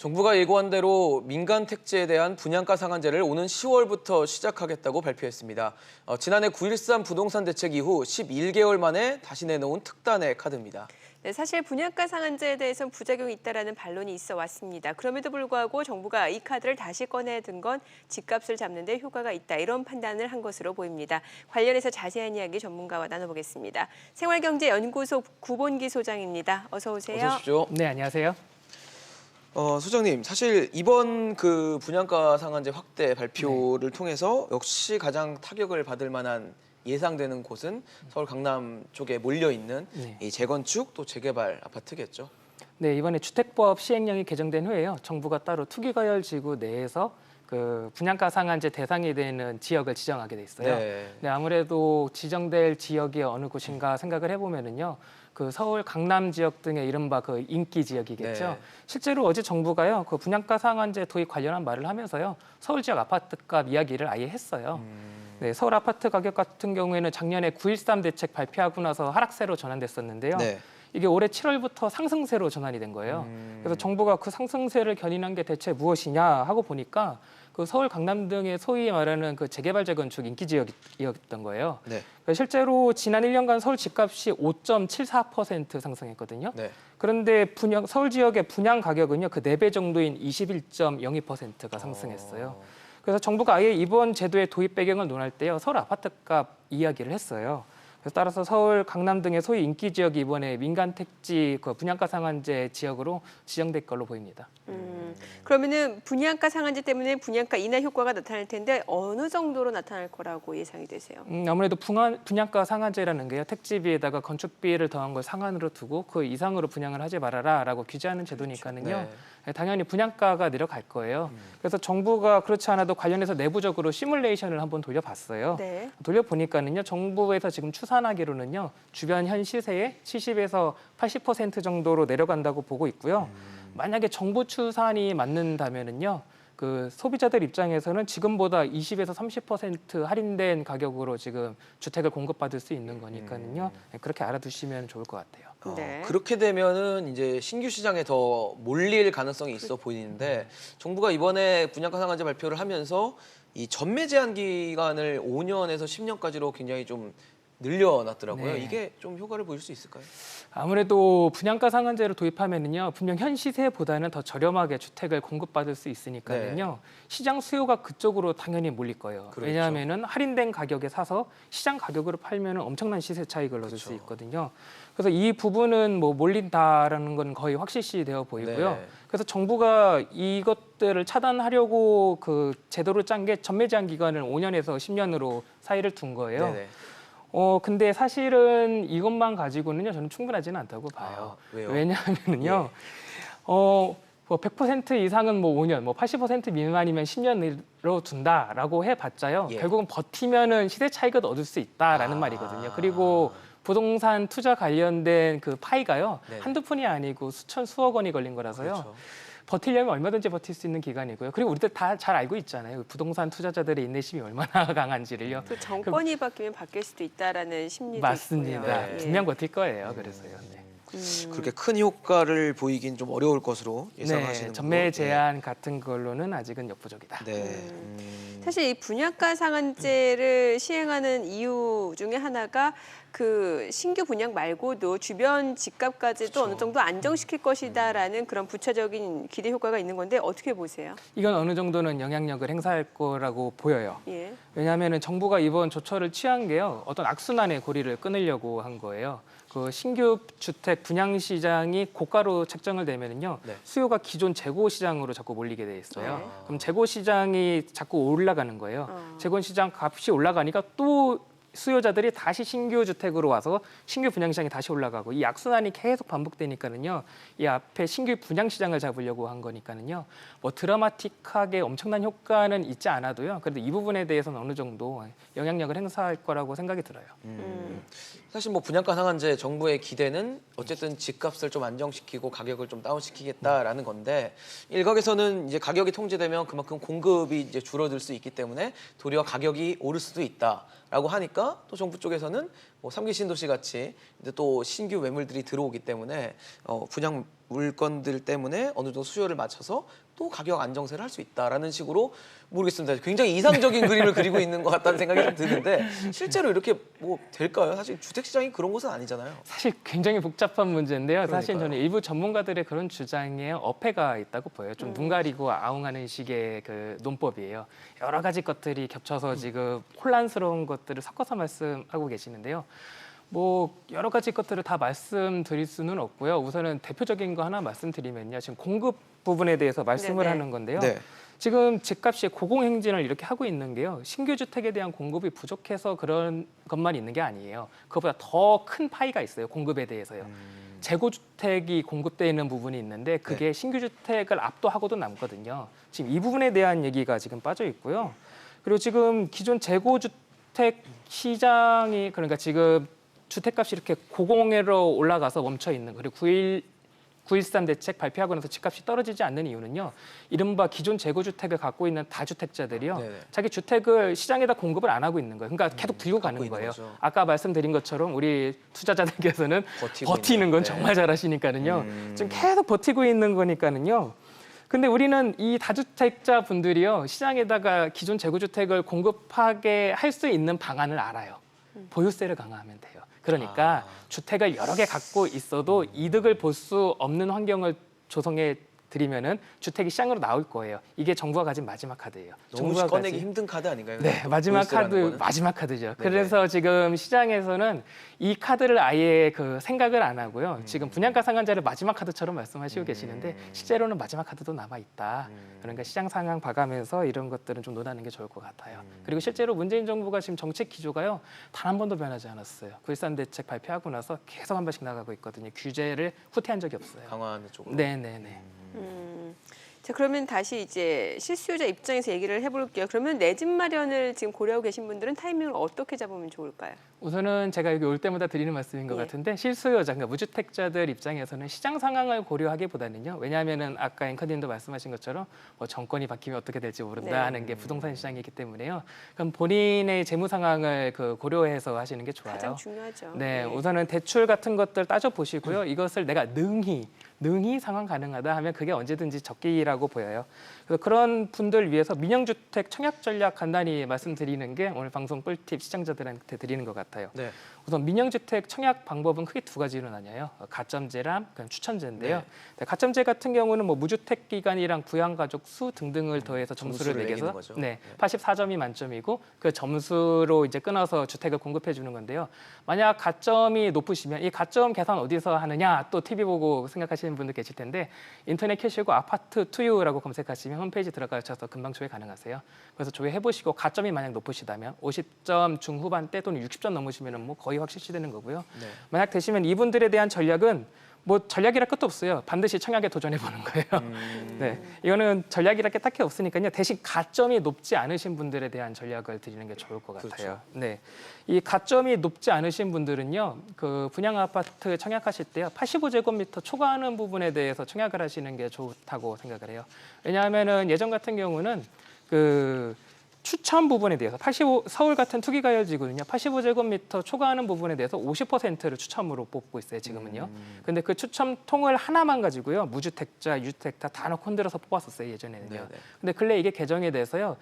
정부가 예고한 대로 민간 택지에 대한 분양가 상한제를 오는 10월부터 시작하겠다고 발표했습니다. 지난해 9.13 부동산 대책 이후 11개월 만에 다시 내놓은 특단의 카드입니다. 네, 사실 분양가 상한제에 대해서는 부작용이 있다라는 반론이 있어 왔습니다. 그럼에도 불구하고 정부가 이 카드를 다시 꺼내든 건 집값을 잡는 데 효과가 있다, 이런 판단을 한 것으로 보입니다. 관련해서 자세한 이야기 전문가와 나눠보겠습니다. 생활경제연구소 구본기 소장입니다. 어서 오세요. 어서 오십시오. 네, 안녕하세요. 소장님, 사실 이번 그 분양가 상한제 확대 발표를 통해서 역시 가장 타격을 받을 만한 예상되는 곳은 서울 강남 쪽에 몰려 있는 이 재건축 또 재개발 아파트겠죠. 네, 이번에 주택법 시행령이 개정된 후에요. 정부가 따로 투기과열 지구 내에서 그 분양가 상한제 대상이 되는 지역을 지정하게 돼 있어요. 네, 아무래도 지정될 지역이 어느 곳인가 생각을 해보면은요. 그 서울 강남 지역 등의 이른바 그 인기 지역이겠죠. 네. 실제로 어제 정부가요, 그 분양가 상한제 도입 관련한 말을 하면서요, 서울 지역 아파트값 이야기를 아예 했어요. 네, 서울 아파트 가격 같은 경우에는 작년에 9.13 대책 발표하고 나서 하락세로 전환됐었는데요. 네. 이게 올해 7월부터 상승세로 전환이 된 거예요. 그래서 정부가 그 상승세를 견인한 게 대체 무엇이냐 하고 보니까 그 서울 강남 등의 소위 말하는 그 재개발 재건축 인기 지역이었던 거예요. 네. 실제로 지난 1년간 서울 집값이 5.74% 상승했거든요. 네. 그런데 서울 지역의 분양 가격은요, 그 4배 정도인 21.02%가 상승했어요. 그래서 정부가 아예 이번 제도의 도입 배경을 논할 때요, 서울 아파트값 이야기를 했어요. 그래서 따라서 서울, 강남 등의 소위 인기 지역이 이번에 민간 택지 그 분양가 상한제 지역으로 지정될 걸로 보입니다. 그러면은 분양가 상한제 때문에 분양가 인하 효과가 나타날 텐데 어느 정도로 나타날 거라고 예상이 되세요? 아무래도 분양가 상한제라는 게요, 택지비에다가 건축비를 더한 걸 상한으로 두고 그 이상으로 분양을 하지 말아라라고 규제하는 제도니까는요. 네. 당연히 분양가가 내려갈 거예요. 그래서 정부가 그렇지 않아도 관련해서 내부적으로 시뮬레이션을 한번 돌려봤어요. 네. 돌려보니까는요, 정부에서 지금 추산하기로는요, 주변 현 시세의 70에서 80% 정도로 내려간다고 보고 있고요. 만약에 정부 추산이 맞는다면은요, 그 소비자들 입장에서는 지금보다 20에서 30% 할인된 가격으로 지금 주택을 공급받을 수 있는 거니까는요. 그렇게 알아두시면 좋을 것 같아요. 네. 그렇게 되면은 이제 신규 시장에 더 몰릴 가능성이 있어 보이는데 정부가 이번에 분양가 상한제 발표를 하면서 이 전매 제한 기간을 5년에서 10년까지로 굉장히 좀 늘려놨더라고요. 네. 이게 좀 효과를 보일 수 있을까요? 아무래도 분양가 상한제를 도입하면은요, 분명 현 시세보다는 더 저렴하게 주택을 공급받을 수 있으니까는요, 시장 수요가 그쪽으로 당연히 몰릴 거예요. 그렇죠. 왜냐하면은 할인된 가격에 사서 시장 가격으로 팔면은 엄청난 시세 차익을 얻을 수 있거든요. 그래서 이 부분은 뭐 몰린다라는 건 거의 확실시 되어 보이고요. 네. 그래서 정부가 이것들을 차단하려고 그 제도를 짠 게 전매 제한 기간을 5년에서 10년으로 사이를 둔 거예요. 네네. 근데 사실은 이것만 가지고는요, 저는 충분하지는 않다고 봐요. 왜요? 왜냐하면은요, 뭐 100% 이상은 뭐 5년, 뭐 80% 미만이면 10년으로 둔다라고 해봤자요, 결국은 버티면은 시세 차익을 얻을 수 있다라는 말이거든요. 그리고 부동산 투자 관련된 그 파이가요, 한두 푼이 아니고 수천, 수억 원이 걸린 거라서요. 그렇죠. 버티려면 얼마든지 버틸 수 있는 기간이고요. 그리고 우리들 다 잘 알고 있잖아요. 부동산 투자자들의 인내심이 얼마나 강한지를요. 또 정권이 바뀌면 바뀔 수도 있다라는 심리도 맞습니다. 있고요. 예. 분명 버틸 거예요. 그래서요. 네. 그렇게 큰 효과를 보이긴 좀 어려울 것으로 예상하시는 네, 전매 제한 같은 걸로는 아직은 역부족이다. 네. 사실 이 분양가 상한제를 시행하는 이유 중에 하나가 그 신규 분양 말고도 주변 집값까지도 어느 정도 안정시킬 것이다라는 그런 부차적인 기대 효과가 있는 건데 어떻게 보세요? 이건 어느 정도는 영향력을 행사할 거라고 보여요. 예. 왜냐하면 정부가 이번 조처를 취한 게요, 어떤 악순환의 고리를 끊으려고 한 거예요. 그 신규 주택 분양 시장이 고가로 책정을 되면은요, 수요가 기존 재고 시장으로 자꾸 몰리게 돼 있어요. 그럼 재고 시장이 자꾸 올라가는 거예요. 재고 시장 값이 올라가니까 또 수요자들이 다시 신규 주택으로 와서 신규 분양 시장이 다시 올라가고, 이 악순환이 계속 반복되니까는요, 이 앞에 신규 분양 시장을 잡으려고 한 거니까는요, 뭐 드라마틱하게 엄청난 효과는 있지 않아도요, 그래도 이 부분에 대해서는 어느 정도 영향력을 행사할 거라고 생각이 들어요. 사실 뭐 분양가 상한제 정부의 기대는 어쨌든 집값을 좀 안정시키고 가격을 좀 다운시키겠다라는 건데, 일각에서는 이제 가격이 통제되면 그만큼 공급이 이제 줄어들 수 있기 때문에 도리어 가격이 오를 수도 있다라고 하니까 또 정부 쪽에서는 뭐 3기 신도시 같이 이제 또 신규 매물들이 들어오기 때문에 분양 물건들 때문에 어느 정도 수요를 맞춰서 또 가격 안정세를 할 수 있다라는 식으로 모르겠습니다. 굉장히 이상적인 그림을 그리고 있는 것 같다는 생각이 좀 드는데 실제로 이렇게 뭐 될까요? 사실 주택 시장이 그런 곳은 아니잖아요. 사실 굉장히 복잡한 문제인데요. 사실 그러니까요. 저는 일부 전문가들의 그런 주장에 어폐가 있다고 보여요. 좀 눈 가리고 아웅하는 식의 그 논법이에요. 여러 가지 것들이 겹쳐서 지금 혼란스러운 것들을 섞어서 말씀하고 계시는데요. 뭐 여러 가지 것들을 다 말씀드릴 수는 없고요. 우선은 대표적인 거 하나 말씀드리면요. 지금 공급 부분에 대해서 말씀을 네네. 하는 건데요. 네. 지금 집값이 고공행진을 이렇게 하고 있는 게요. 신규 주택에 대한 공급이 부족해서 그런 것만 있는 게 아니에요. 그것보다 더 큰 파이가 있어요. 공급에 대해서요. 재고 주택이 공급되어 있는 부분이 있는데 그게 신규 주택을 압도하고도 남거든요. 지금 이 부분에 대한 얘기가 지금 빠져 있고요. 그리고 지금 기존 재고 주택 시장이 그러니까 지금 주택값이 이렇게 고공으로 올라가서 멈춰 있는 그리고 9.13 대책 발표하고 나서 집값이 떨어지지 않는 이유는요. 이른바 기존 재고주택을 갖고 있는 다주택자들이요. 네네. 자기 주택을 시장에다 공급을 안 하고 있는 거예요. 그러니까 계속 들고 갖고 가는 있는 거예요. 거죠. 아까 말씀드린 것처럼 우리 투자자들께서는 버티고 버티는 건 있는, 정말 잘하시니까는요. 지금 계속 버티고 있는 거니까는요. 근데 우리는 이 다주택자 분들이요. 시장에다가 기존 재고주택을 공급하게 할 수 있는 방안을 알아요. 보유세를 강화하면 돼요. 그러니까 주택을 여러 개 갖고 있어도 이득을 볼 수 없는 환경을 조성해 드리면은 주택이 시장으로 나올 거예요. 이게 정부가 가진 마지막 카드예요. 너무 정부가 꺼내기 가진- 힘든 카드 아닌가요? 네, 마지막 보유세라는 카드, 거는? 마지막 카드죠. 네네. 그래서 지금 시장에서는 이 카드를 아예 그 생각을 안 하고요. 지금 분양가 상한제를 마지막 카드처럼 말씀하시고 계시는데 실제로는 마지막 카드도 남아 있다. 그러니까 시장 상황 봐가면서 이런 것들은 좀 논하는 게 좋을 것 같아요. 그리고 실제로 문재인 정부가 지금 정책 기조가요 단 한 번도 변하지 않았어요. 9.13 대책 발표하고 나서 계속 한 번씩 나가고 있거든요. 규제를 후퇴한 적이 없어요. 강화하는 쪽으로. 네, 네, 네. 자, 그러면 다시 이제 실수요자 입장에서 얘기를 해볼게요. 그러면 내 집 마련을 지금 고려하고 계신 분들은 타이밍을 어떻게 잡으면 좋을까요? 우선은 제가 여기 올 때마다 드리는 말씀인 것 예. 같은데 실수요자, 그러니까 무주택자들 입장에서는 시장 상황을 고려하기보다는요. 왜냐하면은 아까 앵커님도 말씀하신 것처럼 뭐 정권이 바뀌면 어떻게 될지 모른다 네. 하는 게 부동산 시장이기 때문에요. 그럼 본인의 재무 상황을 그 고려해서 하시는 게 좋아요. 가장 중요하죠. 네, 예. 우선은 대출 같은 것들 따져 보시고요. 이것을 내가 능히 상환 가능하다 하면 그게 언제든지 적기라고 보여요. 그래서 그런 분들 위해서 민영주택 청약 전략 간단히 말씀드리는 게 오늘 방송 꿀팁 시청자들한테 드리는 것 같아요. 네. 우선 민영주택 청약 방법은 크게 두 가지로 나뉘어요. 가점제랑 그다음 추천제인데요. 네, 가점제 같은 경우는 뭐 무주택 기간이랑 부양가족 수 등등을 더해서 점수를 점수를 매겨서 매기는 거죠. 네, 84점이 만점이고 그 점수로 이제 끊어서 주택을 공급해 주는 건데요. 만약 가점이 높으시면 이 가점 계산 어디서 하느냐 또 TV 보고 생각하시는 분들 계실 텐데 인터넷 켜시고 아파트 투유라고 검색하시면 홈페이지 들어가셔서 금방 조회 가능하세요. 그래서 조회해 보시고 가점이 만약 높으시다면 50점 중후반대 또는 60점 넘으시면은 뭐 거의 확 실시되는 거고요. 네. 만약 되시면 이분들에 대한 전략은 뭐 전략이랄 것도 없어요. 반드시 청약에 도전해 보는 거예요. 네, 이거는 전략이랄 게 딱히 없으니까요. 대신 가점이 높지 않으신 분들에 대한 전략을 드리는 게 좋을 것 같아요. 그렇죠. 네, 이 가점이 높지 않으신 분들은요, 그 분양 아파트 청약하실 때요, 85제곱미터 초과하는 부분에 대해서 청약을 하시는 게 좋다고 생각을 해요. 왜냐하면은 예전 같은 경우는 그 추천 부분에 대해서 서울 같은 투기가열지구는요 85제곱미터 초과하는 부분에 대해서 50%를 추첨으로 뽑고 있어요 지금은요. 근데 그 추첨 통을 하나만 가지고요 무주택자, 유주택자 다 넣고 흔들어서 뽑았었어요 예전에는요. 네네. 근데 근래 이게 개정이 돼서요.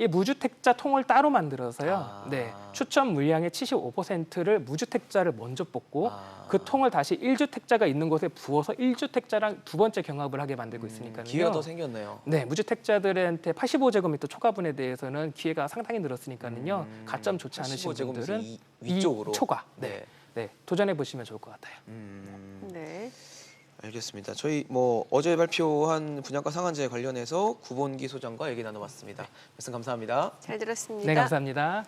이 무주택자 통을 따로 만들어서요. 네, 추첨 물량의 75%를 무주택자를 먼저 뽑고 그 통을 다시 1주택자가 있는 곳에 부어서 1주택자랑 두 번째 경합을 하게 만들고 있으니까요. 기회가 더 생겼네요. 네, 무주택자들한테 85제곱미터 초과분에 대해서는 기회가 상당히 늘었으니까는요. 가점 좋지 않으신 85제곱미터 분들은 위쪽으로. 이 초과, 네. 네, 네, 도전해 보시면 좋을 것 같아요. 네. 알겠습니다. 저희 뭐 어제 발표한 분양가 상한제 관련해서 구본기 소장과 얘기 나눠봤습니다. 말씀 감사합니다. 잘 들었습니다. 네, 감사합니다.